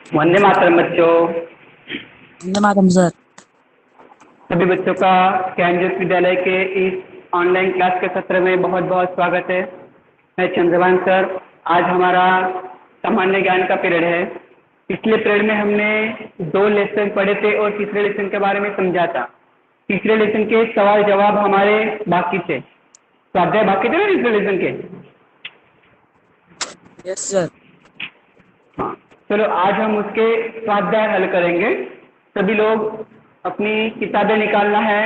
वंदे मातरम बच्चों। वंदे मातरम सर। सभी बच्चों का ज्ञानज्योत विद्यालय के इस ऑनलाइन क्लास के सत्र में बहुत बहुत स्वागत है। मैं चंद्रभान सर। आज हमारा सामान्य ज्ञान का पीरियड है। पिछले पीरियड में हमने 2 लेसन पढ़े थे और तीसरे लेसन के बारे में समझा था। तीसरे लेसन के सवाल जवाब हमारे बाकी थे। स्वाध्याय बाकी थे ना तीसरे लेसन के? Yes sir. हाँ, चलो आज हम उसके स्वाध्याय हल करेंगे। सभी लोग अपनी किताबें निकालना है।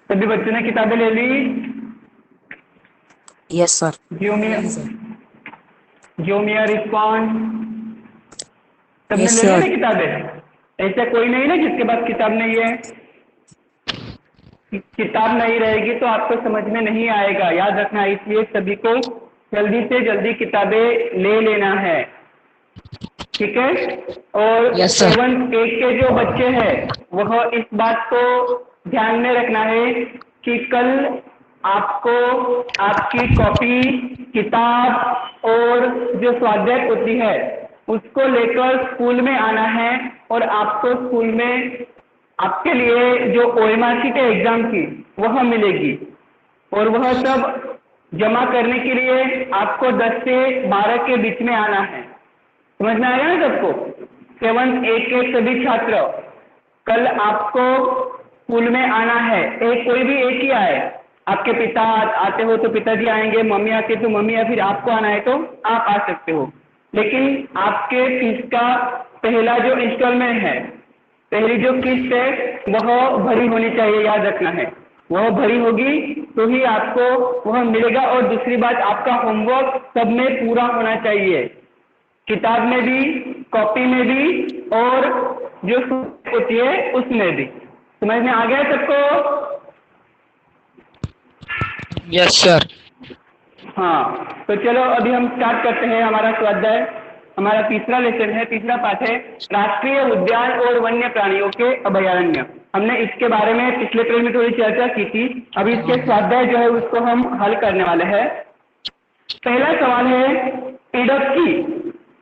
सभी बच्चों ने किताबें ले ली? Yes sir. जियोमिया रिस्पॉन्ड सबने यस ले लिया सर। ना किताबें? ऐसा कोई नहीं ना जिसके पास किताब नहीं है? किताब नहीं रहेगी तो आपको समझ में नहीं आएगा, याद रखना। इसलिए सभी को जल्दी से जल्दी किताबें ले लेना है, ठीक है? और यस सर। 7 8 के जो बच्चे हैं वह इस बात को ध्यान में रखना है कि कल आपको आपकी कॉपी, किताब और जो स्वाध्याय होती है उसको लेकर स्कूल में आना है। और आपको स्कूल में आपके लिए जो ओएमआर शीट है एग्जाम की वह मिलेगी। और वह सब जमा करने के लिए आपको 10 से 12 के बीच में आना है। समझ में आएगा ना सबको? 7 8 के सभी छात्र कल आपको स्कूल में आना है। एक कोई भी एक ही आए। आपके पिता आते हो तो पिताजी आएंगे, मम्मी आती है तो मम्मी, या फिर आपको आना है तो आप आ सकते हो। लेकिन आपके फीस का पहला जो इंस्टॉलमेंट है, पहली जो किस्त है वह भरी होनी चाहिए, याद रखना है। वह भरी होगी तो ही आपको वह मिलेगा। और दूसरी बात, आपका होमवर्क सब में पूरा होना चाहिए, किताब में भी, कॉपी में भी और जो होती है उसमें भी। समझ में आ गया सबको? Yes sir. हाँ, तो चलो अभी हम स्टार्ट करते हैं हमारा स्वाध्याय। हमारा तीसरा लेसन है, तीसरा पाठ है राष्ट्रीय उद्यान और वन्य प्राणियों के अभयारण्य। हमने इसके बारे में पिछले पीरियड में थोड़ी चर्चा की थी। अभी इसके स्वाध्याय जो है उसको हम हल करने वाले हैं। पहला सवाल है, इडुक्की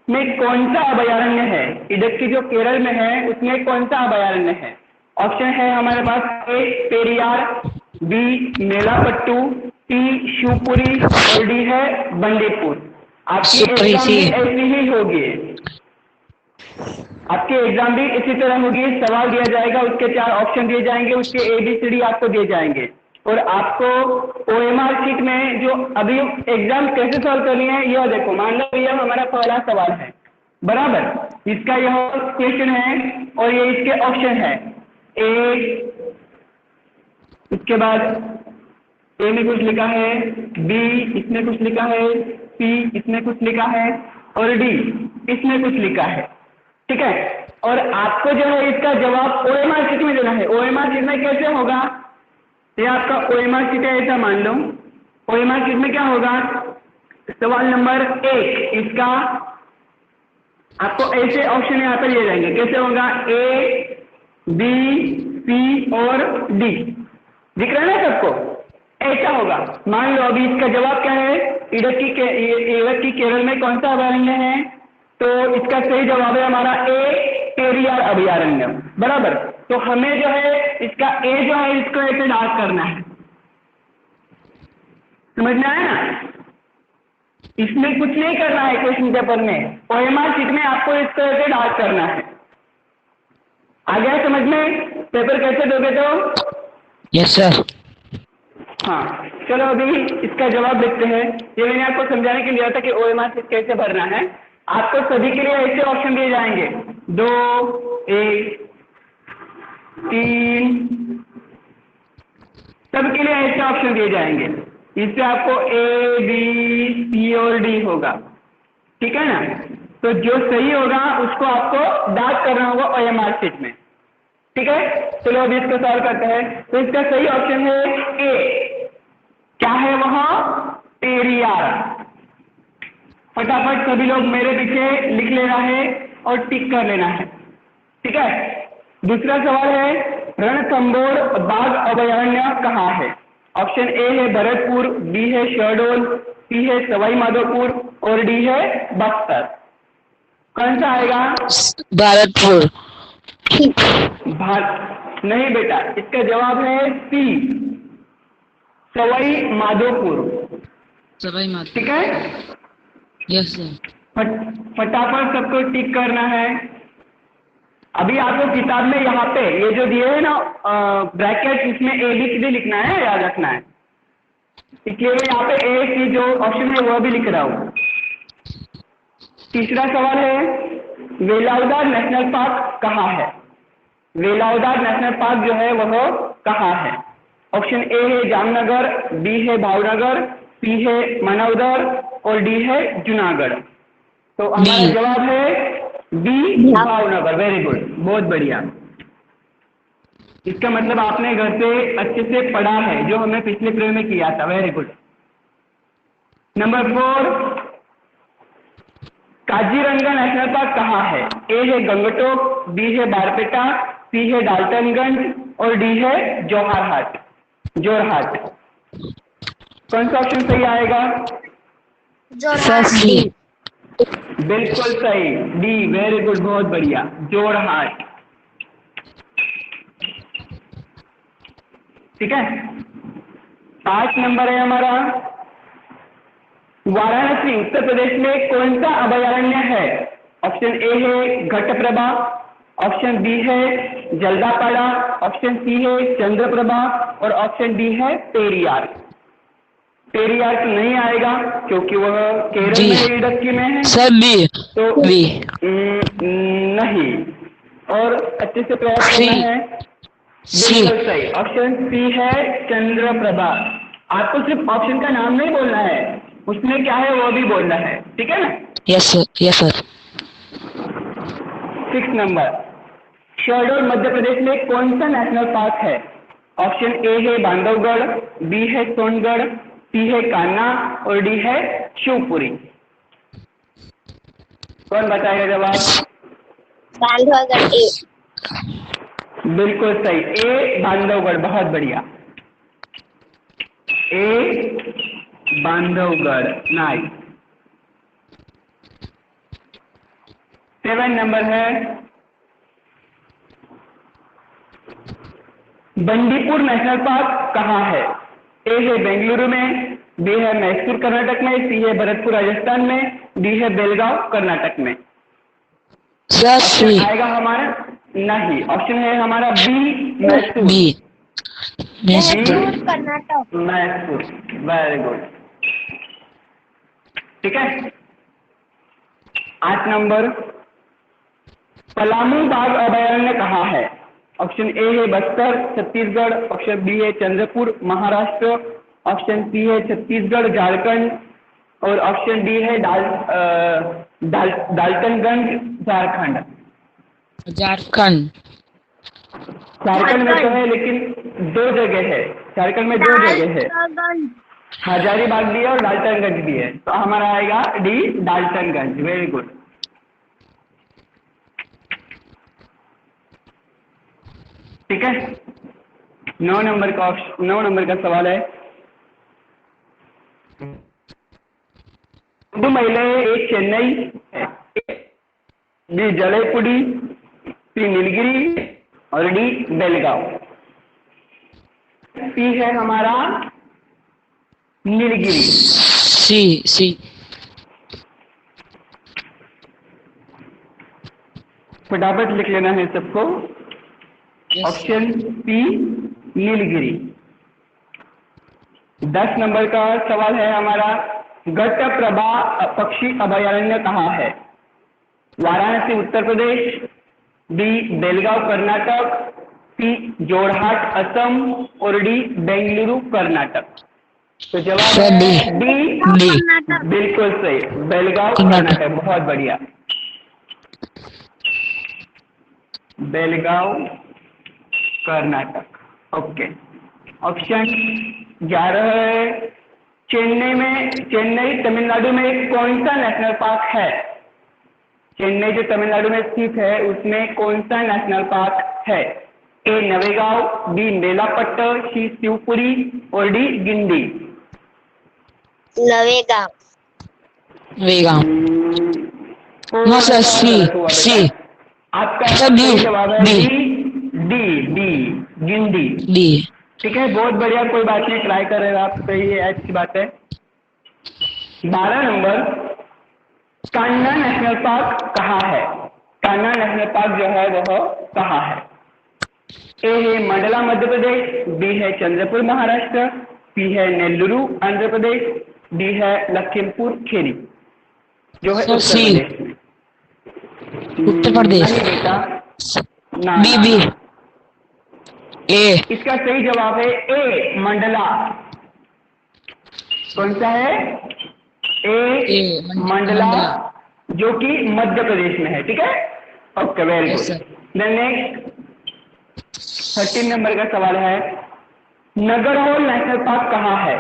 में कौन सा अभयारण्य है? इडुक्की जो केरल में है उसमें कौन सा अभयारण्य है? ऑप्शन है हमारे पास, ए पेरियार, बी मेलापट्टू, सी शिवपुरी और डी है बंदीपुर। आपकी एग्जाम भी ऐसी ही होगी, आपके एग्जाम भी इसी तरह होगी। सवाल दिया जाएगा, उसके 4 ऑप्शन दिए जाएंगे, उसके ABCD आपको दिए जाएंगे। और आपको OMR शीट में जो अभी एग्जाम कैसे सॉल्व करनी है यह देखो। मान लो यह हमारा पहला सवाल है, बराबर? इसका यह क्वेश्चन है और ये इसके ऑप्शन है। ए, उसके बाद ए में कुछ लिखा है, बी इसमें कुछ लिखा है, सी इसमें कुछ लिखा है और डी इसमें कुछ लिखा है, ठीक है? और आपको जो है इसका जवाब OMR शीट में देना है। OMR शीट में कैसे होगा? ये आपका OMR शीट है ऐसा मान लो। OMR शीट में क्या होगा? सवाल नंबर 1 इसका आपको ऐसे ऑप्शन यहाँ पर दिए जाएंगे। कैसे होगा? A, B, C और D। दिख रहा है ना सबको? ऐसा होगा। मान लो अभी इसका जवाब क्या है? इडुक्की केरल में कौन सा अभयारण्य है? तो इसका सही जवाब है हमारा ए पेरियार अभयारण्य, बराबर? तो हमें जो है इसका ए जो है इसको ऐसे डार्क करना है। समझ में आया ना? इसमें कुछ नहीं करना है क्वेश्चन पेपर में, OMR शीट में आपको इसको ऐसे डार्क करना है। आ गया समझ में? पेपर कैसे दोगे तो? Yes sir. हाँ, चलो अभी इसका जवाब देखते हैं। ये मैंने आपको समझाने के लिए था कि OMR शीट कैसे भरना है। आपको सभी के लिए ऐसे ऑप्शन दिए जाएंगे, 2, 1, 3, सबके लिए ऐसे ऑप्शन दिए जाएंगे। इससे आपको A, B, C और D होगा, ठीक है ना? तो जो सही होगा उसको आपको डार्क करना होगा OMR शीट में, ठीक है? चलो अभी इसको सॉल्व करते हैं। तो इसका सही ऑप्शन है ए। क्या है वह? पेरियार। फटाफट सभी लोग मेरे पीछे लिख लेना है और टिक कर लेना है, ठीक है? दूसरा सवाल है, रणथंभौर बाघ अभयारण्य कहाँ है? ऑप्शन ए है भरतपुर, बी है शहडोल, सी है सवाई माधोपुर और डी है बक्सर। कौन सा आएगा? भरतपुर। नहीं बेटा, इसका जवाब है सी, सवाई माधोपुर। सवाई ठीक माधोपुर। है, यस सर। फटाफट सबको टिक करना है। अभी आपको किताब में यहाँ पे ये जो दिए है ना ब्रैकेट, इसमें ABCD लिखना है, याद रखना है। इसलिए मैं यहाँ पे A की जो ऑप्शन है वो भी लिख रहा हूँ। तीसरा सवाल है, वेलाउदार नेशनल पार्क कहाँ है? वेलाउदार नेशनल पार्क जो है वह कहाँ है? ऑप्शन ए है जामनगर, बी है भावनगर, सी है मानवदर और डी है जूनागढ़। तो हमारा बी। जवाब है बी, भावनगर। वेरी गुड, बहुत बढ़िया। इसका मतलब आपने घर से अच्छे से पढ़ा है, जो हमने पिछले प्रयोग में किया था। Very good. Number 4, Kaziranga national park कहाँ है? ए है गंगटोक, बी है बारपेटा, सी है डाल्टनगंज और डी है जोरहाट। कौन सा ऑप्शन सही आएगा? सर सी। बिल्कुल सही, डी। वेरी गुड, बहुत बढ़िया, जोरहाट। ठीक है, 5 नंबर है हमारा, वाराणसी उत्तर प्रदेश में कौन सा अभयारण्य है? ऑप्शन ए है घटप्रभा, ऑप्शन बी है जल्दापाड़ा, ऑप्शन सी है चंद्रप्रभा और ऑप्शन डी है पेरियार। पेरियार तो नहीं आएगा क्योंकि वह केरल में इडुक्की में है। Sir B. तो बी। नहीं, और अच्छे से प्रयास करना है। सी। बिल्कुल सही, ऑप्शन सी है चंद्रप्रभा। आपको सिर्फ ऑप्शन का नाम नहीं बोलना है, उसमें क्या है वो भी बोलना है। ठीक है ना? Yes sir. Yes sir. 6 नंबर, शहडोल मध्य प्रदेश में कौन सा नेशनल पार्क है? ऑप्शन ए है बांधवगढ़, बी है सोनगढ़, सी है कान्हा और डी है शिवपुरी। कौन बताएगा जवाब? बांधवगढ़ ए। बिल्कुल सही, ए बांधवगढ़। बहुत बढ़िया, ए बांधवगढ़। नाइस। 7 नंबर है, बंदीपुर नेशनल पार्क कहाँ है? ए है बेंगलुरु में, बी है मैसूर कर्नाटक में, सी है भरतपुर राजस्थान में, डी है बेलगांव कर्नाटक में। सर सी। ऑप्शन आएगा हमारा? नहीं, ऑप्शन है हमारा B, Mysore. B. Mysore Karnataka. Mysore. Very good. ठीक है, 8 नंबर, पलामू बाघ अभयारण्य कहाँ है? ऑप्शन ए है बस्तर छत्तीसगढ़, ऑप्शन बी है चंद्रपुर महाराष्ट्र, ऑप्शन सी है छत्तीसगढ़ झारखंड और ऑप्शन डी है डाल्टनगंज झारखंड। झारखंड। झारखंड में तो है लेकिन 2 जगह है, झारखंड में 2 जगह है, हजारीबाग भी है और डाल्टनगंज भी है। तो हमारा आएगा डी, डाल्टनगंज। Very good. ठीक है, 9 नंबर का सवाल है, दो महिलाएं, एक चेन्नई, बी जलेपुड़ी, सी नीलगिरी और डी बेलगांव। सी है हमारा नीलगिरी। सी। सी। फटाफट लिख लेना है सबको। Option C Nilgiri. 10 नंबर का सवाल है हमारा, घटप्रभा पक्षी अभयारण्य कहाँ है? वाराणसी उत्तर प्रदेश, बी बेलगांव कर्नाटक, सी जोरहाट असम और डी बेंगलुरु कर्नाटक। तो जवाब है डी। बिल्कुल सही, बेलगांव कर्नाटक। बहुत बढ़िया, बेलगांव कर्नाटक। ओके, ऑप्शन 11 है, चेन्नई तमिलनाडु में कौन सा नेशनल पार्क है? चेन्नई जो तमिलनाडु में स्थित है उसमें कौन सा नेशनल पार्क है? A Navegaon, B Melapatt, C Shivpuri और D Guindy. Navegaon. No sir, सा सी गलत हुआ सी बेटा। आपका सर, डी सही जवाब है D D D Guindy. D. ठीक है, बहुत बढ़िया, कोई बात नहीं, ट्राई कर रहे हो आप, सही है, अच्छी बात है। 12 नंबर, कान्हा नेशनल पार्क कहाँ है? कान्हा नेशनल पार्क जो है वह कहाँ है? ए है मंडला मध्य प्रदेश, बी है चंद्रपुर महाराष्ट्र, सी है नेल्लूरू आंध्र प्रदेश, डी है लखीमपुर खीरी जो है सर, उत्तर सी प्रदेश में। उत्तर प्रदेश। नहीं बेटा, ना बी ना बी ना। ए इसका सही जवाब है ए मंडला। कौन सा है? ए मंडला, जो कि मध्य प्रदेश में है। ठीक है, okay, very yes good. Sir. Then next 13 नंबर का सवाल है, नगरहोल नेशनल पार्क कहाँ है?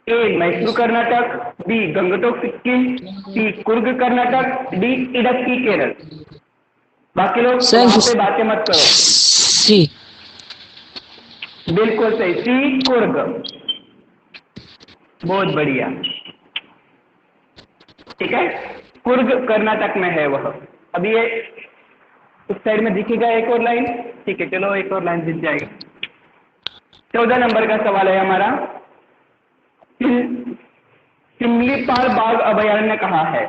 A Mysore Karnataka, B Gangtok Sikkim, C Coorg Karnataka, D Idukki Kerala. बाकी लोग सर, वहां पे बातें मत करो। सी बिल्कुल सही, सी कुर्ग। बहुत बढ़िया। ठीक है, कुर्ग कर्नाटक में है वह। अभी ये उस साइड में दिखेगा एक और लाइन। ठीक है, चलो एक और लाइन दिख जाएगी। 14 नंबर का सवाल है हमारा, सिमलीपाल बाघ अभयारण्य कहाँ है?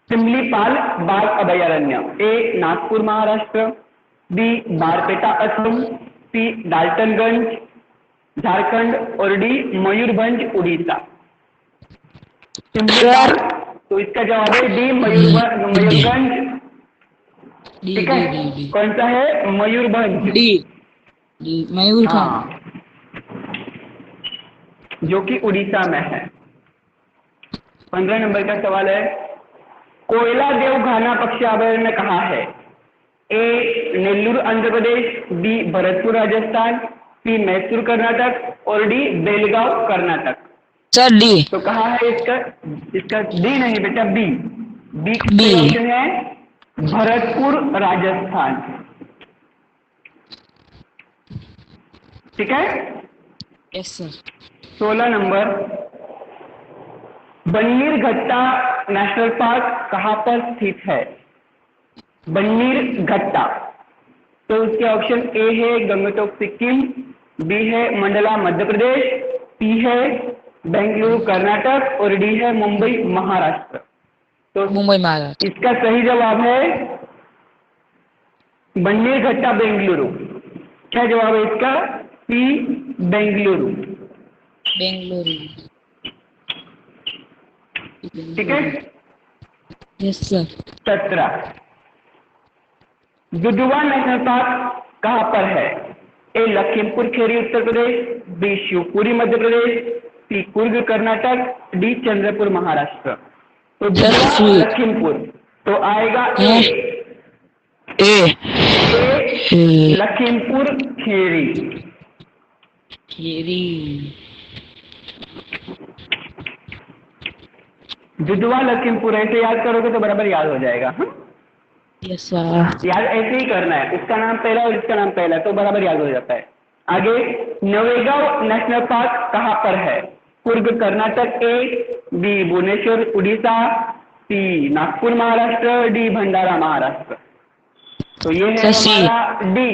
सिमलीपाल बाघ अभयारण्य, ए नागपुर महाराष्ट्र, बी बारपेटा असम, सी डाल्टनगंज झारखंड और डी मयूरभंज उड़ीसा। सिमलीपाल, तो इसका जवाब है डी मयूरभंज। डी ठीक डी है, डी डी कौन सा है? मयूरभंज। डी डी मयूर खान। हाँ, जो कि उड़ीसा में है। 15 नंबर का सवाल है, कोयला देव घाना पक्षी अभयारण्य कहाँ है? ए नेल्लूर आंध्र प्रदेश, बी भरतपुर राजस्थान, सी मैसूर कर्नाटक और D Belgaum Karnataka. Sir, D तो कहाँ है इसका? इसका डी नहीं बेटा, बी। B B. ऑप्शन है भरतपुर राजस्थान। ठीक है। Yes sir. 16 नंबर, बन्नीर घट्टा नेशनल पार्क कहाँ पर स्थित है? बन्नीर घट्टा, तो उसके ऑप्शन ए है गंगटोक सिक्किम, बी है मंडला मध्य प्रदेश, सी है बेंगलुरु कर्नाटक और डी है मुंबई महाराष्ट्र। तो मुंबई महाराष्ट्र। इसका सही जवाब है बन्नीर घट्टा बेंगलुरु। क्या जवाब है इसका? सी बेंगलुरु। बेंगलुरु। ठीक है। Yes sir. 17, Dudhwa national park कहाँ पर है? ए लखीमपुर खीरी उत्तर प्रदेश, बी शिवपुरी मध्य प्रदेश, सी कुर्ग कर्नाटक, डी चंद्रपुर महाराष्ट्र। तो दुधवा लखीमपुर, तो आएगा ए लखीमपुर खीरी। खीरी। दुधवा लखीमपुर ऐसे याद करोगे तो बराबर याद हो जाएगा। Yes sir. याद ऐसे ही करना है, उसका नाम पहला और इसका नाम पहला, तो बराबर याद हो जाता है। आगे, नवेगांव नेशनल पार्क कहाँ पर है? कुर्ग कर्नाटक, ए, बी भुवनेश्वर उड़ीसा, सी नागपुर महाराष्ट्र, डी भंडारा महाराष्ट्र। तो ये है हमारा डी।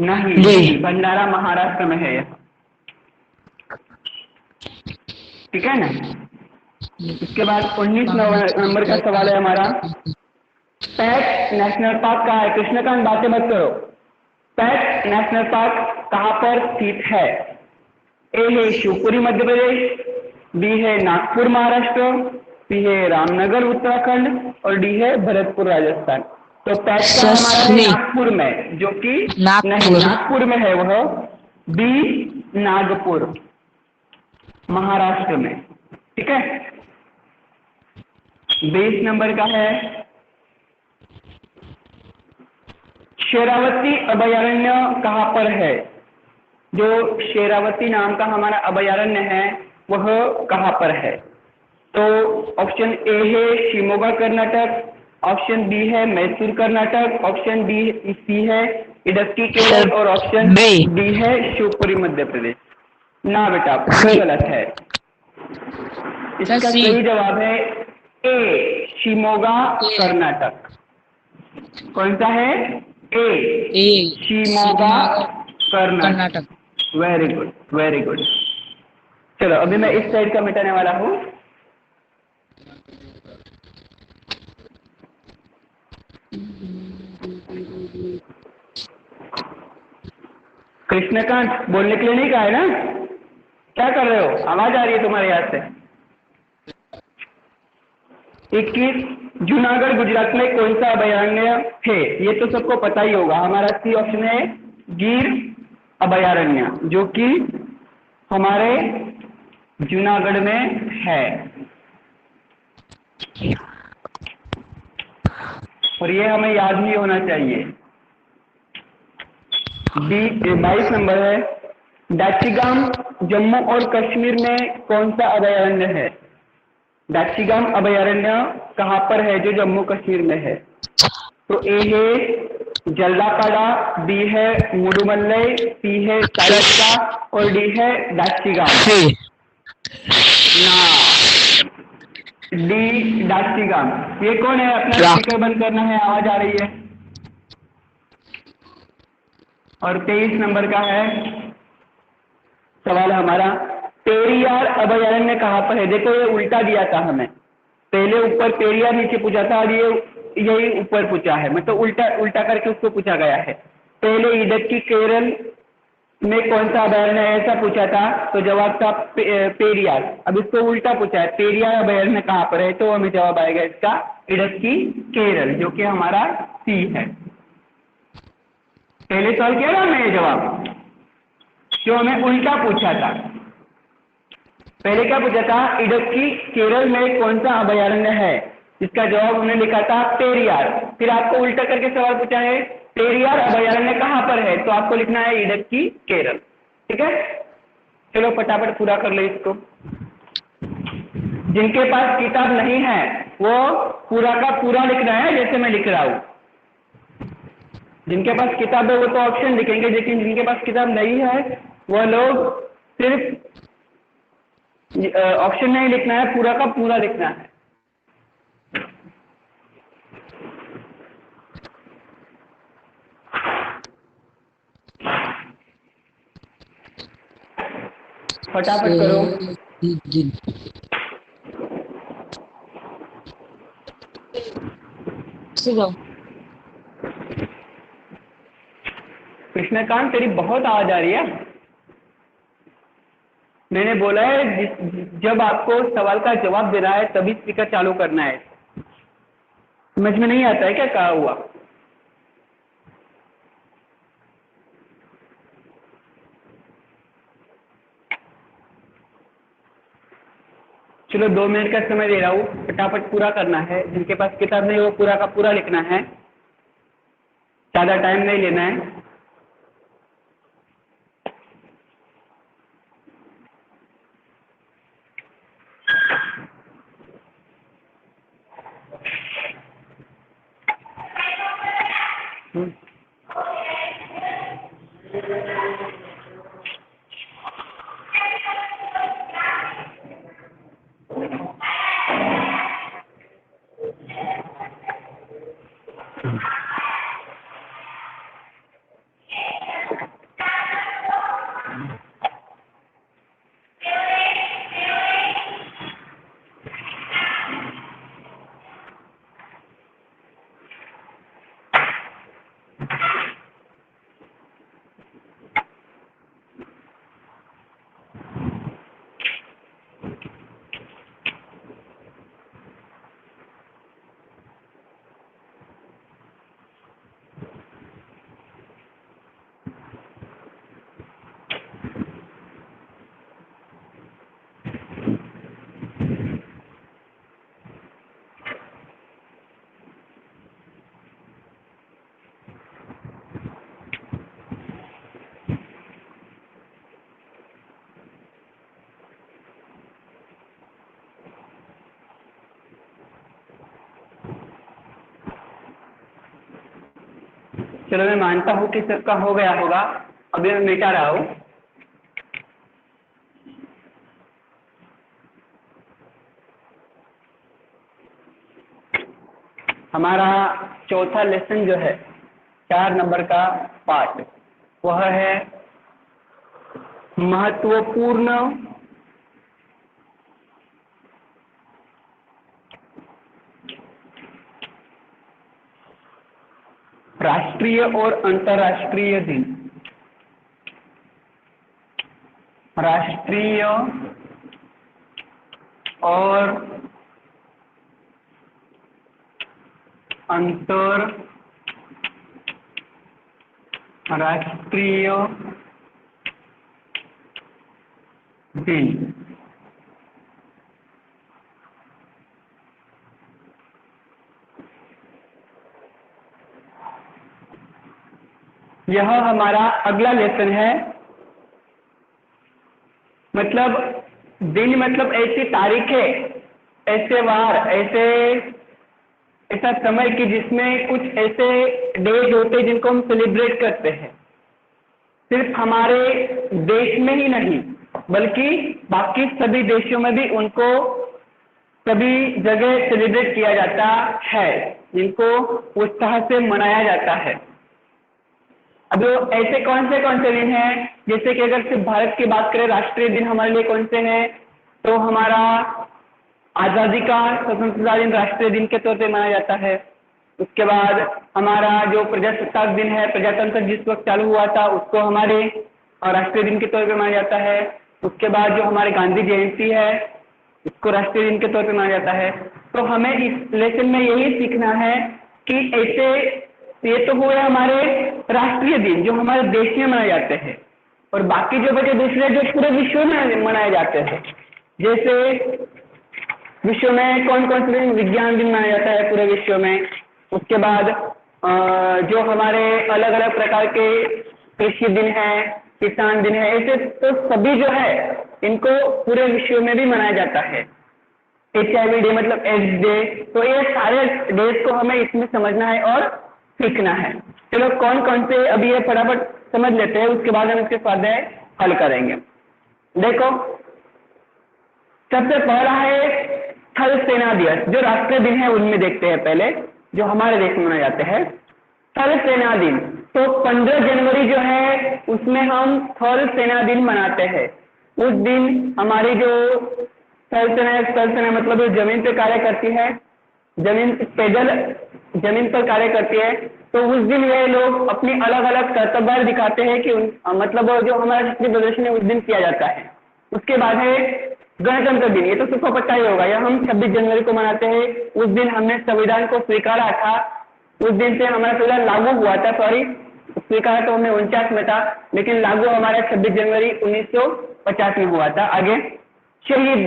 नहीं, डी भंडारा महाराष्ट्र में है यह। ठीक है ना। इसके बाद 19 नंबर का सवाल है हमारा, पैट नेशनल पार्क कहाँ है? कृष्णकांत बातें मत करो। पैट नेशनल पार्क कहाँ पर स्थित है? ए है शिवपुरी मध्य प्रदेश, बी है नागपुर महाराष्ट्र, सी है रामनगर उत्तराखंड और डी है भरतपुर राजस्थान। तो पैट का हमारा है नागपुर में, जो कि नागपुर में है वह। बी नागपुर महाराष्ट्र में। ठीक है। 20 नंबर का है, शेरावती अभयारण्य कहाँ पर है? जो शेरावती नाम का हमारा अभयारण्य है वह कहाँ पर है? तो ऑप्शन ए है शिमोगा कर्नाटक, ऑप्शन बी है Mysore Karnataka, option D C है इडक्की केरल और ऑप्शन डी है शिवपुरी मध्य प्रदेश। ना बेटा, गलत है। इसका सही जवाब है ए शिमोगा कर्नाटक। कौन सा है? A Shimoga Karnataka. Very good very good. चलो अभी मैं इस साइड का मिटाने वाला हूँ। कृष्णकांत बोलने के लिए नहीं कहा है ना? क्या कर रहे हो? आवाज आ रही है तुम्हारे यहाँ से। 21 जूनागढ़ गुजरात में कौन सा अभयारण्य है? ये तो सबको पता ही होगा। हमारा सी ऑप्शन है गिर अभयारण्य, जो कि हमारे जूनागढ़ में है। और ये हमें याद नहीं होना चाहिए। 22 नंबर है, दाचिगाम जम्मू और कश्मीर में कौन सा अभयारण्य है? दाचिगाम अभयारण्य कहाँ पर है जो जम्मू कश्मीर में है? तो ए है जल्दापाड़ा, बी है मुडुमल्लई, सी है साइस्का और डी है दाचिगाम। ना, डी दाचिगाम। ये कौन है? अपना स्पीकर बंद करना है, आवाज आ रही है। और 23 नंबर का है सवाल हमारा, पेरियार अभयारण्य कहाँ पर है? देखो ये उल्टा दिया था हमें, पहले ऊपर पेरियार नीचे पूछा था और ये यही ऊपर पूछा है, मतलब उल्टा उल्टा करके उसको पूछा गया है। पहले इडक्की केरल में कौन सा अभयारण्य है ऐसा पूछा था, तो जवाब था पेरियार। अब इसको उल्टा पूछा है, पेरियार अभयारण्य कहाँ पर है, तो हमें जवाब आएगा इसका इडक्की केरल, जो कि हमारा सी है। पहले सवाल क्या था मैं जवाब, जो हमें उल्टा पूछा था। पहले क्या पूछा था? इडक्की केरल में कौन सा अभयारण्य है, जिसका जवाब हमने लिखा था पेरियार। फिर आपको उल्टा करके सवाल पूछा है पेरियार अभयारण्य कहाँ पर है, तो आपको लिखना है इडक्की केरल। ठीक है, चलो फटाफट पूरा कर ले इसको। जिनके पास किताब नहीं है वो पूरा का पूरा लिखना है, जैसे मैं लिख रहा हूँ। जिनके पास किताब है वो तो ऑप्शन लिखेंगे, लेकिन जिनके पास किताब नहीं है वो लोग सिर्फ ऑप्शन नहीं लिखना है, पूरा का पूरा लिखना है। फटाफट करो। कृष्णकांत तेरी बहुत आवाज आ रही है। मैंने बोला है जब आपको सवाल का जवाब देना है तभी स्पीकर चालू करना है। समझ में नहीं आता है क्या कहा हुआ? चलो 2 मिनट का समय दे रहा हूँ, फटाफट पूरा करना है। जिनके पास किताब नहीं वो पूरा का पूरा लिखना है, ज़्यादा टाइम नहीं लेना है। चलो मैं मानता हूँ कि सबका हो गया होगा, अभी मैं मिटा रहा हूँ। हमारा चौथा लेसन जो है 4 नंबर का पार्ट, वह है महत्वपूर्ण राष्ट्रीय और अंतर्राष्ट्रीय दिन। राष्ट्रीय और अंतर्राष्ट्रीय दिन। यह हमारा अगला लेसन है। मतलब दिन मतलब ऐसी तारीखें, ऐसे वार, ऐसा समय कि जिसमें कुछ ऐसे डेज होते हैं जिनको हम सेलिब्रेट करते हैं। सिर्फ हमारे देश में ही नहीं बल्कि बाकी सभी देशों में भी उनको सभी जगह सेलिब्रेट किया जाता है, जिनको उत्साह से मनाया जाता है। अब ऐसे कौन से दिन हैं, जैसे कि अगर सिर्फ भारत की बात करें, राष्ट्रीय दिन हमारे लिए कौन से हैं, तो हमारा आज़ादी का स्वतंत्रता दिन राष्ट्रीय दिन के तौर पे मनाया जाता है। उसके बाद हमारा जो प्रजासत्ताक दिन है, प्रजातंत्र जिस वक्त चालू हुआ था, उसको हमारे राष्ट्रीय दिन के तौर पे मनाया जाता है। उसके बाद जो हमारे गांधी जयंती है, इसको राष्ट्रीय दिन के तौर पे मनाया जाता है। तो हमें इस लेसन में यही सीखना है कि ऐसे ये तो हुए हमारे राष्ट्रीय दिन जो हमारे देश में मनाए जाते हैं, और बाकी जो बचे दूसरे जो पूरे विश्व में मनाए जाते हैं। जैसे विश्व में कौन कौन से दिन, विज्ञान दिन मनाया जाता है पूरे विश्व में। उसके बाद जो हमारे अलग अलग प्रकार के कृषि दिन है, किसान दिन है, ऐसे तो सभी जो है इनको पूरे विश्व में भी मनाया जाता है। HIV डे मतलब एड्स डे, तो ये सारे डेज को हमें इसमें समझना है और सीखना है। चलो कौन कौन से अभी ये फटाफट समझ लेते हैं, उसके बाद हम इसके स्वाध्याय हल करेंगे। देखो, सबसे पहला है थल सेना दिवस, जो राष्ट्रीय दिन है उनमें देखते हैं पहले, जो हमारे देश में मनाए जाते हैं। थल सेना दिन, तो 15 जनवरी जो है उसमें हम थल सेना दिन मनाते हैं। उस दिन हमारी जो थल सेना मतलब जमीन पे कार्य करती है, जमीन पर कार्य करती है, तो उस दिन ये लोग अपनी अलग अलग कर्तव्य दिखाते हैं कि मतलब जो हमारा शक्ति प्रदर्शन है उस दिन किया जाता है। उसके बाद है गणतंत्र दिन, ये तो सबको पता ही होगा, यह हम 26 जनवरी को मनाते हैं। उस दिन हमने संविधान को स्वीकारा था, उस दिन से हमारा संविधान लागू हुआ था, स्वीकारा तो हमने 49 में था, लेकिन लागू हमारा 26 जनवरी 1950 में हुआ था। आगे शहीद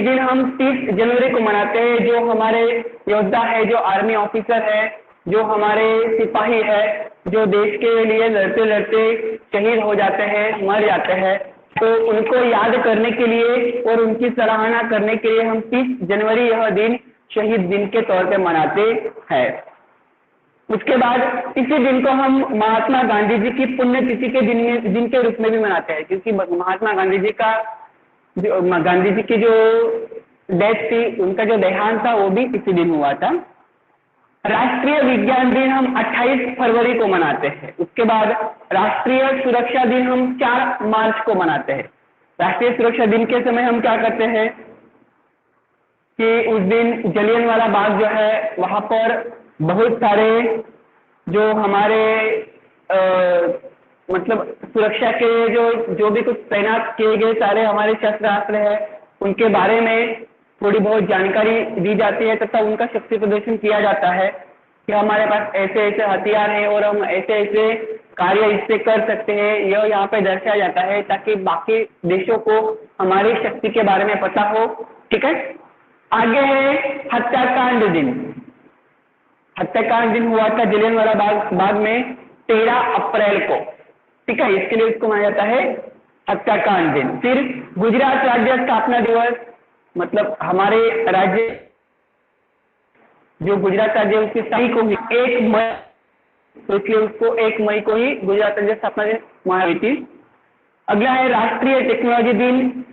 दिन हम 30 जनवरी को मनाते हैं। जो हमारे योद्धा है, जो आर्मी ऑफिसर है, जो हमारे सिपाही है, जो देश के लिए लड़ते लड़ते शहीद हो जाते हैं, मर जाते हैं, तो उनको याद करने के लिए और उनकी सराहना करने के लिए हम 30 जनवरी यह दिन शहीद दिन के तौर पे मनाते हैं। उसके बाद इसी दिन को हम महात्मा गांधी जी की पुण्यतिथि के दिन के रूप में भी मनाते हैं, क्योंकि महात्मा गांधी जी की जो डेथ थी, उनका जो देहांत था वो भी इसी दिन हुआ था। राष्ट्रीय विज्ञान दिन हम 28 फरवरी को मनाते हैं। उसके बाद राष्ट्रीय सुरक्षा दिन हम 4 मार्च को मनाते हैं। राष्ट्रीय सुरक्षा दिन के समय हम क्या करते हैं कि उस दिन जलियांवाला बाग जो है वहां पर बहुत सारे जो हमारे मतलब सुरक्षा के जो भी कुछ तैनात किए गए सारे हमारे शस्त्रास्त्र है, उनके बारे में थोड़ी बहुत जानकारी दी जाती है तथा उनका शक्ति प्रदर्शन किया जाता है कि हमारे पास ऐसे ऐसे हथियार हैं और हम ऐसे ऐसे कार्य इससे कर सकते हैं। यह यहाँ पे दर्शाया जाता है ताकि बाकी देशों को हमारी शक्ति के बारे में पता हो। ठीक है, आगे है हत्याकांड दिन। हत्याकांड दिन हुआ था जलियांवाला बाग में 13 अप्रैल को। ठीक है, इसके लिए इसको माना जाता है हत्याकांड दिन। फिर गुजरात राज्य स्थापना दिवस, मतलब हमारे राज्य जो गुजरात राज्य उसकी स्थापना को ही 1 मई, तो इसलिए उसको 1 मई को ही गुजरात राज्य स्थापना दिन मनाई हुई थी। अगला है राष्ट्रीय टेक्नोलॉजी दिन।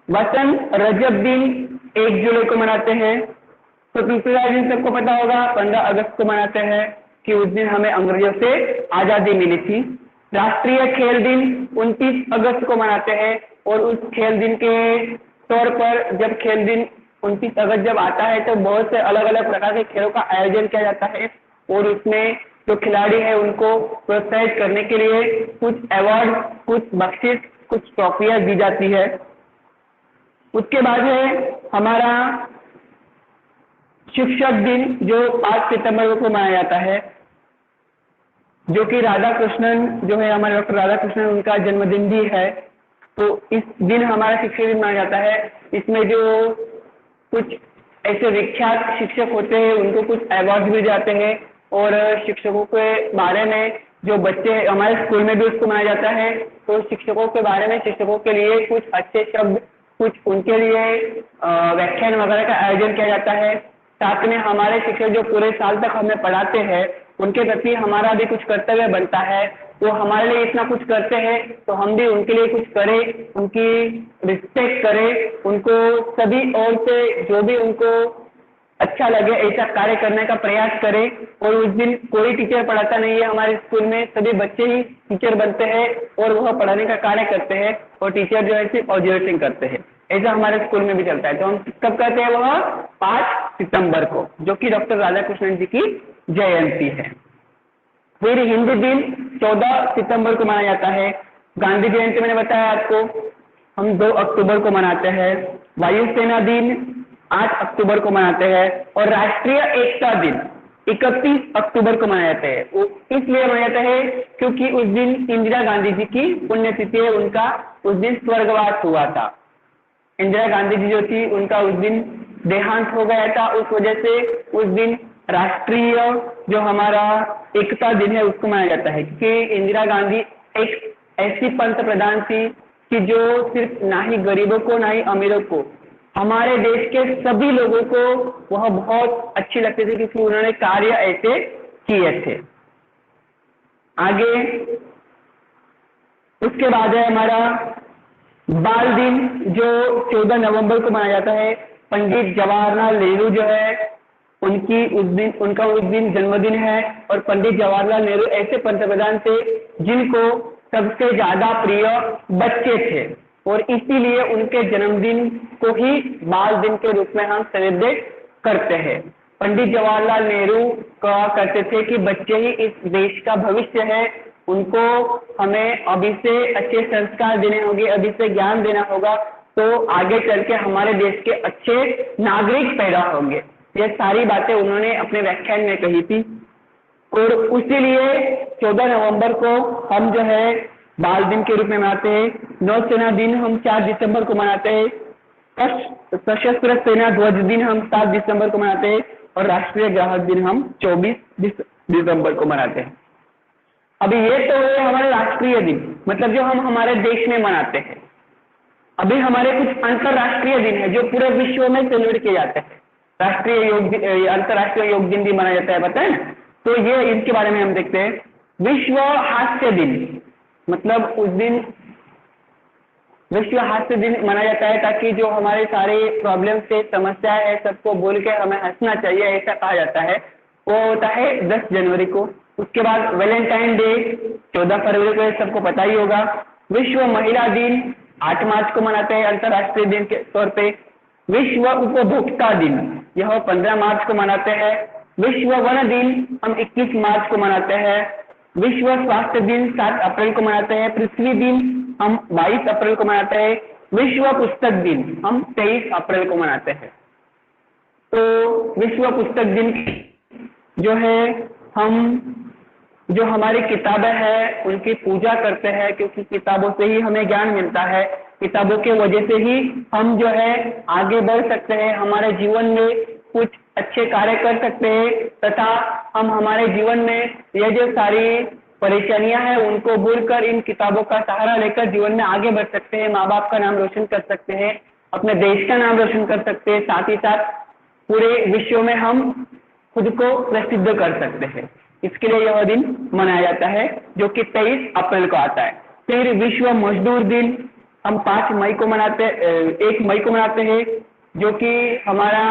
वसंत रजब दिन 1 जुलाई को मनाते हैं। स्वतंत्रता दिन सबको पता होगा, 15 अगस्त को मनाते हैं कि उस दिन हमें अंग्रेजों से आज़ादी मिली थी। राष्ट्रीय खेल दिन 29 अगस्त को मनाते हैं और उस खेल दिन के तौर पर जब खेल दिन 29 अगस्त जब आता है तो बहुत से अलग अलग प्रकार के खेलों का आयोजन किया जाता है और उसमें जो खिलाड़ी है उनको प्रोत्साहित करने के लिए कुछ अवार्ड, कुछ बख्शिश, कुछ ट्रॉफियां दी जाती है। उसके बाद है हमारा शिक्षक दिन जो 5 सितंबर को मनाया जाता है, जो कि राधा कृष्णन जो है हमारे डॉक्टर राधा कृष्णन उनका जन्मदिन भी है। तो इस दिन हमारा शिक्षक दिन मनाया जाता है। इसमें जो कुछ ऐसे विख्यात शिक्षक होते हैं उनको कुछ अवार्ड भी जाते हैं और शिक्षकों के बारे में जो बच्चे हमारे स्कूल में भी उसको मनाया जाता है। तो शिक्षकों के बारे में शिक्षकों के लिए कुछ अच्छे शब्द, कुछ उनके लिए व्याख्यान वगैरह का आयोजन किया जाता है। साथ में हमारे शिक्षक जो पूरे साल तक हमें पढ़ाते हैं उनके प्रति हमारा भी कुछ कर्तव्य बनता है। वो हमारे लिए इतना कुछ करते हैं तो हम भी उनके लिए कुछ करें, उनकी रिस्पेक्ट करें, उनको सभी ओर से जो भी उनको अच्छा लगे ऐसा कार्य करने का प्रयास करें। और उस दिन कोई टीचर पढ़ाता नहीं है हमारे स्कूल में, सभी बच्चे ही टीचर बनते हैं और वह पढ़ाने का कार्य करते हैं और टीचर जो है सिर्फ ऑब्जर्विंग करते हैं। ऐसा हमारे स्कूल में भी चलता है। तो हम कब करते हैं? वह 5 सितंबर को, जो कि डॉक्टर राधा कृष्णन जी की जयंती है। फिर हिंदी दिन 14 सितंबर को मनाया जाता है। गांधी जयंती मैंने बताया आपको, हम 2 अक्टूबर को मनाते हैं। वायुसेना दिन 8 अक्टूबर को मनाते हैं और राष्ट्रीय एकता दिन 31 अक्टूबर को मनाया जाता है। वो इसलिए मनाया जाता है क्योंकि उस दिन इंदिरा गांधी जी की पुण्यतिथि है, उनका उस दिन स्वर्गवास हुआ था। इंदिरा गांधी जी जो थी उनका उस दिन देहांत हो गया था, उस वजह से उस दिन राष्ट्रीय जो हमारा एकता दिन है उसको मनाया जाता है। क्योंकि इंदिरा गांधी एक ऐसी पंत प्रधान थी कि जो सिर्फ ना ही गरीबों को ना ही अमीरों को, हमारे देश के सभी लोगों को वह बहुत अच्छी लगती थी क्योंकि उन्होंने कार्य ऐसे किए थे। आगे उसके बाद है हमारा बाल दिन जो 14 नवंबर को मनाया जाता है। पंडित जवाहरलाल नेहरू जो है उनका उस दिन जन्मदिन है और पंडित जवाहरलाल नेहरू ऐसे पंतप्रधान थे जिनको सबसे ज्यादा प्रिय बच्चे थे और इसीलिए उनके जन्मदिन को ही बाल दिन के रूप में हम सेलिब्रेट करते हैं। पंडित जवाहरलाल नेहरू कहा करते थे कि बच्चे ही इस देश का भविष्य है, उनको हमें अभी से अच्छे संस्कार देने होंगे, अभी से ज्ञान देना होगा, तो आगे चल के हमारे देश के अच्छे नागरिक पैदा होंगे। ये सारी बातें उन्होंने अपने व्याख्यान में कही थी और उसीलिए 14 नवंबर को हम जो है बाल दिन के रूप में मनाते हैं। नौसेना दिन हम 4 दिसंबर को मनाते हैं। सशस्त्र सेना ध्वज दिन हम 7 दिसंबर को मनाते हैं और राष्ट्रीय ग्राहक दिन हम 24 दिसंबर को मनाते हैं। अभी ये तो है हमारे राष्ट्रीय दिन, मतलब जो हम हमारे देश में मनाते हैं। अभी हमारे कुछ अंतरराष्ट्रीय दिन है जो पूरे विश्व में सेलिब्रेट किए जाते हैं। अंतरराष्ट्रीय योग दिन भी मनाया जाता है, पता है ना? तो ये इनके बारे में हम देखते हैं। विश्व हास्य दिन, मतलब उस दिन विश्व हास्य दिन मनाया जाता है ताकि जो हमारे सारे प्रॉब्लम से समस्या है सबको बोल के हमें हंसना चाहिए, ऐसा कहा जाता है। वो होता है 10 जनवरी को। उसके बाद वैलेंटाइन डे 14 फरवरी को, सबको पता ही होगा। विश्व महिला दिन 8 मार्च को मनाते हैं अंतरराष्ट्रीय दिन के तौर पे। विश्व उपभोक्ता दिन यह 15 मार्च को मनाते हैं। विश्व वन दिन हम 21 मार्च को मनाते हैं। विश्व स्वास्थ्य दिन 7 अप्रैल को मनाते हैं। पृथ्वी दिन हम 22 अप्रैल को मनाते हैं। विश्व पुस्तक दिन हम 23 अप्रैल को मनाते हैं। तो विश्व पुस्तक दिन जो है हम जो हमारी किताबें हैं उनकी पूजा करते हैं क्योंकि किताबों से ही हमें ज्ञान मिलता है। किताबों के वजह से ही हम जो है आगे बढ़ सकते हैं, हमारे जीवन में कुछ अच्छे कार्य कर सकते हैं तथा हम हमारे जीवन में ये जो सारी परेशानियां हैं उनको भूलकर इन किताबों का सहारा लेकर जीवन में आगे बढ़ सकते हैं, माँ बाप का नाम रोशन कर सकते हैं, अपने देश का नाम रोशन कर सकते हैं, साथ ही साथ पूरे विश्व में हम खुद को प्रसिद्ध कर सकते हैं। इसके लिए यह दिन मनाया जाता है जो कि 23 अप्रैल को आता है। फिर विश्व मजदूर दिन हम 1 मई को मनाते हैं जो कि हमारा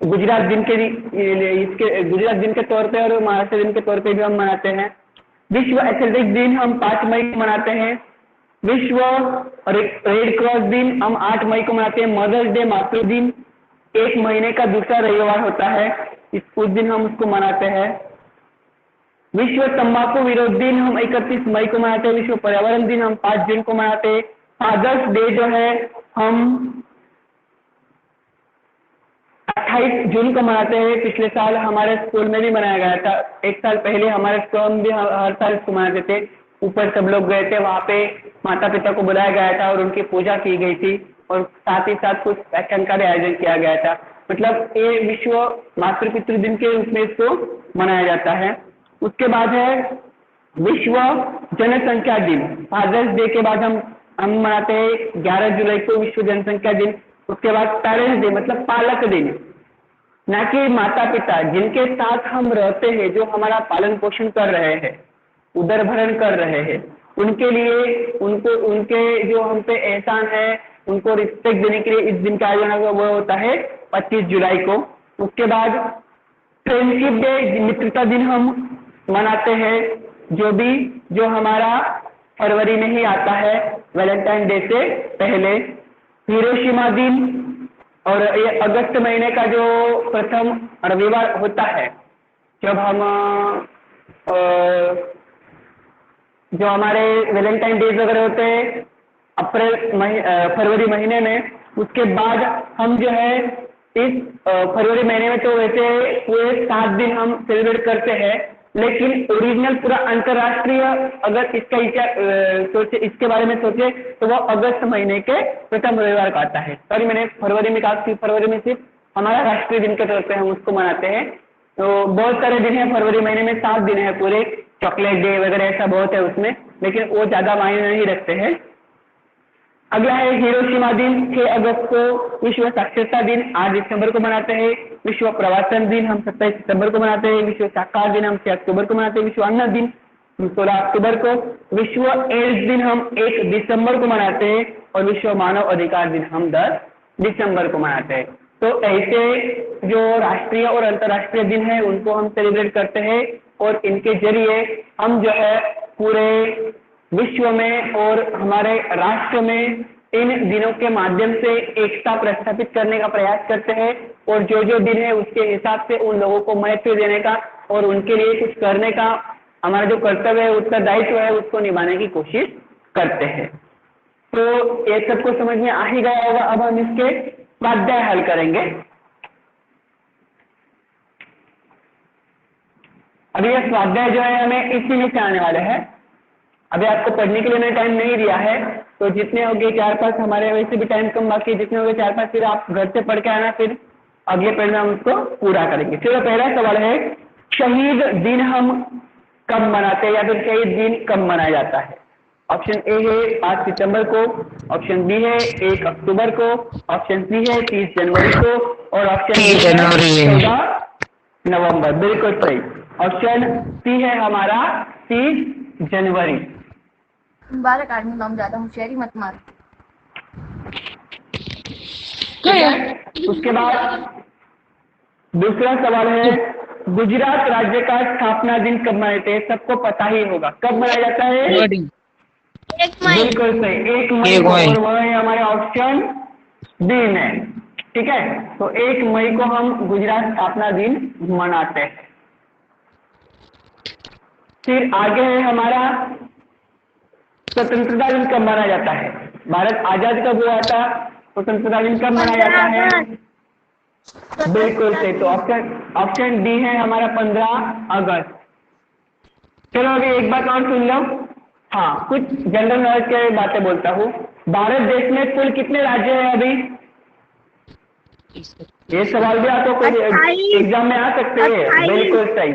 गुजरात दिन के इसके गुजरात दिन के तौर पे और महाराष्ट्र दिन के तौर पे भी हम मनाते हैं। विश्व एथलेटिक्स दिन हम 5 मई को मनाते हैं। विश्व रेड क्रॉस दिन हम 8 मई को मनाते हैं। मदर्स डे मातृ दिन 1 महीने का दूसरा रविवार होता है, उस दिन हम उसको मनाते हैं। विश्व तंबाकू विरोध दिन हम 31 मई को मनाते हैं। विश्व पर्यावरण दिन हम 5 जून को मनाते हैं। फादर्स डे जो है हम 28 जून को मनाते हैं। पिछले साल हमारे स्कूल में भी मनाया गया था। 1 साल पहले हमारे स्कूल में भी हर साल इसको मनाते थे। ऊपर सब लोग गए थे, वहाँ पे माता पिता को बुलाया गया था और उनकी पूजा की गई थी और साथ ही साथ कुछ व्याख्यान का भी आयोजन किया गया था। मतलब ये विश्व मातृ पितृ दिन के रूप में इसको मनाया जाता है। उसके बाद है विश्व जनसंख्या दिन। फादर्स डे के बाद हम मनाते हैं 11 जुलाई को विश्व जनसंख्या दिन। उसके बाद पेरेंट्स डे मतलब पालक दिन, ना कि माता पिता जिनके साथ हम रहते हैं, जो हमारा पालन पोषण कर रहे हैं, उदर भरण कर रहे हैं, उनके लिए उनके जो हम पे एहसान है उनको रिस्पेक्ट देने के लिए इस दिन का आयोजन वो होता है 25 जुलाई को। उसके बाद फ्रेंडशिप डे मित्रता दिन हम मनाते हैं, जो हमारा फरवरी में ही आता है वैलेंटाइन डे से पहले। हिरोशिमा दिन और ये अगस्त महीने का जो प्रथम रविवार होता है, जब हम जो हमारे वैलेंटाइन डेज वगैरह होते हैं फरवरी महीने में, उसके बाद हम जो है इस फरवरी महीने में तो वैसे पूरे 7 दिन हम सेलिब्रेट करते हैं, लेकिन ओरिजिनल पूरा अंतर्राष्ट्रीय अगर सोचे इसके बारे में सोचे तो वो अगस्त महीने के प्रथम रविवार को आता है। सॉरी, मैंने फरवरी में कहा, फरवरी में सिर्फ हमारा राष्ट्रीय दिन के तौर पे हम उसको मनाते हैं। तो बहुत सारे दिन है फरवरी महीने में, 7 दिन है पूरे, चॉकलेट डे वगैरह ऐसा बहुत है उसमें, लेकिन वो ज्यादा मायने नहीं रखते हैं। अगला है हिरोशिमा दिन 6 अगस्त को। विश्व साक्षरता दिन 8 दिसंबर को मनाते हैं। विश्व प्रवासन दिन हम 27 सितंबर को मनाते हैं। विश्व शाकाहार दिन हम 6 अक्टूबर को मनाते हैं। विश्व अन्न दिन 16 अक्टूबर को। विश्व एड्स दिन हम 1 दिसंबर को मनाते हैं और विश्व मानव अधिकार दिन हम 10 दिसंबर को मनाते हैं। तो ऐसे जो राष्ट्रीय और अंतर्राष्ट्रीय दिन है उनको हम सेलिब्रेट करते हैं और इनके जरिए हम जो है पूरे विश्व में और हमारे राष्ट्र में इन दिनों के माध्यम से एकता प्रस्थापित करने का प्रयास करते हैं और जो दिन है उसके हिसाब से उन लोगों को महत्व देने का और उनके लिए कुछ करने का हमारा जो कर्तव्य है, उसका दायित्व है, उसको निभाने की कोशिश करते हैं। तो ये सबको समझ में आ ही गया होगा। अब हम इसके स्वाध्याय हल करेंगे। अभी यह स्वाध्याय जो है हमें इसी में से आने वाले हैं। अभी आपको पढ़ने के लिए मैंने टाइम नहीं दिया है, तो जितने हो गए 4-5, हमारे वैसे भी टाइम कम बाकी, जितने हो गए 4-5 फिर आप घर से पढ़ के आना, फिर अगले पेड़ में हम उसको पूरा करेंगे। चलो, पहला सवाल है शहीद दिन हम कब मनाते हैं या फिर शहीद दिन कब मनाया जाता है। ऑप्शन ए है 5 सितंबर को, ऑप्शन बी है 1 अक्टूबर को, ऑप्शन सी है 30 जनवरी को और ऑप्शन डी है 14 नवंबर। बिल्कुल सही, ऑप्शन सी है हमारा 30 जनवरी। मुबारक आदमी नाम ज्यादा होशियारी मत मार। उसके बाद दूसरा सवाल है गुजरात राज्य का स्थापना दिन कब मनाते हैं। सबको पता ही होगा कब मनाया जाता है। 1 मई। बिल्कुल सही, 1 मई को, और वह है हमारे ऑप्शन बी में। ठीक है, तो 1 मई को हम गुजरात स्थापना दिन मनाते हैं। फिर आगे है हमारा स्वतंत्रता दिन कब मनाया जाता है। भारत आजाद कब हुआ था, स्वतंत्रता दिन कब मनाया जाता है। बिल्कुल सही, तो ऑप्शन डी है हमारा 15 अगस्त। चलो अभी एक बात और सुन लो। हाँ, कुछ जनरल नॉलेज के बातें बोलता हूँ। भारत देश में कुल कितने राज्य हैं अभी। ये सवाल भी आपको कोई एग्जाम में आ सकते हैं। बिल्कुल सही,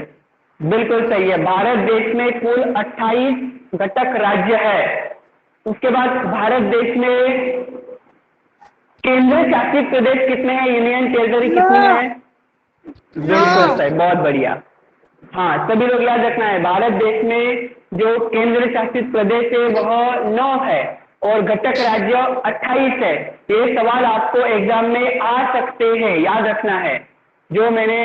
बिल्कुल सही है। भारत देश में कुल 28 घटक राज्य है। उसके बाद भारत देश में केंद्र शासित प्रदेश कितने हैं, यूनियन टेरिटरी कितनी है। बिल्कुल सही, बहुत बढ़िया। हाँ, सभी लोग याद रखना है, भारत देश में जो केंद्र शासित प्रदेश है वह 9 है और घटक राज्य 28 है। ये सवाल आपको एग्जाम में आ सकते हैं, याद रखना है। जो मैंने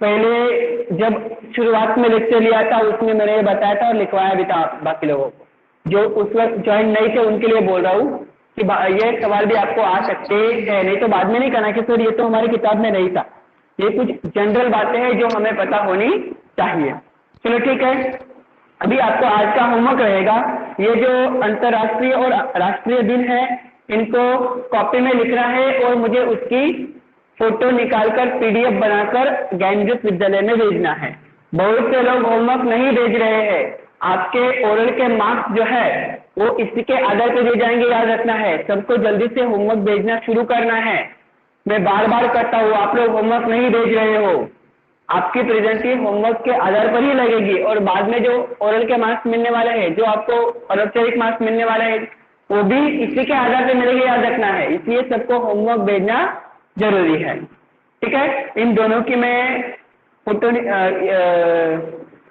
पहले जब शुरुआत में लेक्चर लिया था उसमें मैंने ये बताया था और लिखवाया भी था बाकी लोगों को, जो उस वक्त ज्वाइन नहीं थे उनके लिए बोल रहा हूँ कि ये सवाल भी आपको आ सकते हैं। नहीं तो बाद में नहीं कहना कि सर ये तो हमारी किताब में नहीं था। ये कुछ जनरल बातें हैं जो हमें पता होनी चाहिए। चलो ठीक है, अभी आपको आज का होमवर्क रहेगा। ये जो अंतर्राष्ट्रीय और राष्ट्रीय दिन है इनको कॉपी में लिखना है और मुझे उसकी फोटो निकालकर PDF बनाकर ज्ञानज्योत विद्यालय में भेजना है। बहुत से लोग होमवर्क नहीं भेज रहे हैं। आपके ओरल के मार्क्स जो है वो इसी के आधार पर दिए जाएंगे, याद रखना है। सबको जल्दी से होमवर्क भेजना शुरू करना है। मैं बार बार कहता हूँ, आप लोग होमवर्क नहीं भेज रहे हो। आपकी प्रेजेंसी होमवर्क के आधार पर ही लगेगी और बाद में जो ओरल के मार्क्स मिलने वाले हैं, जो आपको अनौपचारिक मार्क्स मिलने वाले हैं, वो भी इसी के आधार पर मिलेंगे, याद रखना है। इसलिए सबको होमवर्क भेजना जरूरी है, ठीक है। इन दोनों की मैं फोटो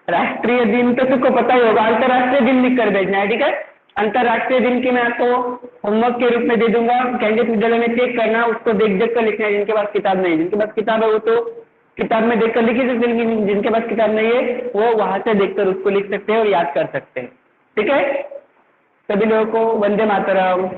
राष्ट्रीय दिन तो सबको पता ही होगा, अंतर्राष्ट्रीय दिन लिख कर भेजना है, ठीक है। अंतर्राष्ट्रीय दिन की मैं आपको होमवर्क के रूप में दे दूंगा। ज्ञानज्योत विद्यालय में चेक करना, उसको देख देख कर लिखना है। जिनके पास किताब नहीं, जिनके पास किताब है वो तो किताब में देख कर लिखी सकते हैं, जिनके पास किताब नहीं है वो वहां से देखकर उसको लिख सकते हैं और याद कर सकते हैं, ठीक है। सभी लोगों को वंदे मातरम।